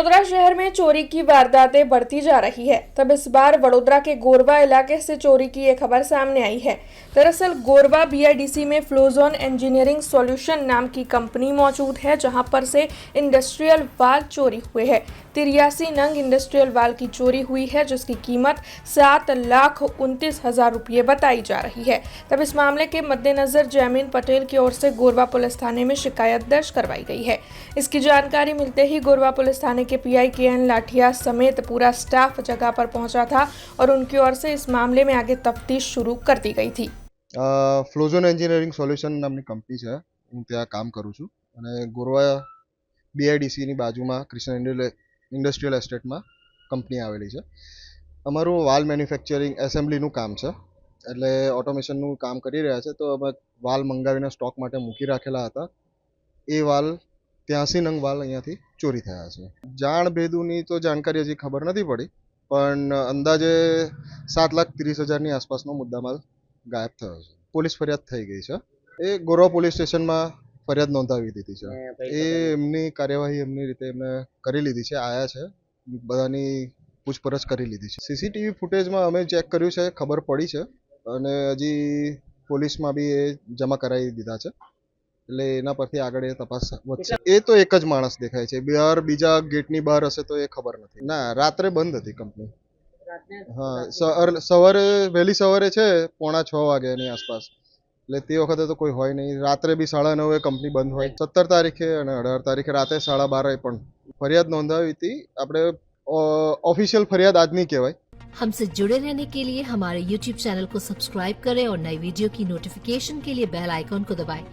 वडोदरा शहर में चोरी की वारदातें बढ़ती जा रही है। तब इस बार वडोदरा के गोरवा इलाके से चोरी की एक खबर सामने आई है। दरअसल गोरवा बीआईडीसी में फ्लोजोन इंजीनियरिंग सॉल्यूशन नाम की कंपनी मौजूद है, जहां पर से इंडस्ट्रियल वाल चोरी हुए हैं। 83 नंग इंडस्ट्रियल वाल की चोरी हुई है, जिसकी कीमत 7,29,000 रुपये बताई जा रही है। तब इस मामले के मद्देनजर जैमीन पटेल की ओर से गोरवा पुलिस थाने में शिकायत दर्ज करवाई गई है। इसकी जानकारी मिलते ही गोरवा पुलिस थाने के पीआई के.एन. लाठिया समेत पूरा स्टाफ जगह पर पहुंचा था और उनकी ओर से इस मामले में आगे तफ्तीश शुरू कर दी गई थी। ફ્લોઝોન એન્જિનિયરિંગ સોલ્યુશન નામની કંપની છે, હું ત્યાં કામ કરું છું અને ગોરવા બીઆઈડીસીની બાજુમાં કૃષ્ણ ઇન્ડસ્ટ્રીયલ એસ્ટેટમાં કંપની આવેલી છે. અમારું વાલ મેન્યુફેક્ચરિંગ એસેમ્બલીનું કામ છે, એટલે ઓટોમેશનનું કામ કરી રહ્યા છે. તો અમે વાલ મંગાવીને સ્ટોક માટે મૂકી રાખેલા હતા. એ વાલ 83 નંગ વાલ અહીંયાથી ચોરી થયા છે. જાણ ભેદુની તો જાણકારી હજી ખબર નથી પડી, પણ અંદાજે 7,30,000ની આસપાસનો મુદ્દામાલ ગાયબ થયો છે. પોલીસ ફરિયાદ થઈ ગઈ છે. એ ગોરવા પોલીસ સ્ટેશનમાં ફરિયાદ નોંધાવી દીધી છે. એ એમની કાર્યવાહી એમની રીતે એમને કરી લીધી છે. આયા છે, બધાની પૂછપરછ કરી લીધી છે. સીસીટીવી ફૂટેજમાં અમે ચેક કર્યું છે, ખબર પડી છે અને હજી પોલીસમાં બી એ જમા કરાવી દીધા છે. એટલે એના પરથી આગળ એ તપાસ વધશે. એ તો એક જ માણસ દેખાય છે. બહાર બીજા ગેટની બહાર હશે તો એ ખબર નથી. ના, રાત્રે બંધ હતી કંપની. હા, સવારે વહેલી સવારે છે 5:45 વાગ્યાની આસપાસ. એટલે તે વખતે તો કોઈ હોય નહીં. રાત્રે બી 9:30 કંપની બંધ હોય. 17 તારીખે અને 18 તારીખે રાતે 12:30 પણ ફરિયાદ નોંધાવી હતી. આપણે ऑफिशियल फरियाद आज नहीं कहवाई। हमसे जुड़े रहने के लिए हमारे YouTube चैनल को सब्सक्राइब करें और नई वीडियो की नोटिफिकेशन के लिए बेल आइकॉन को दबाएं।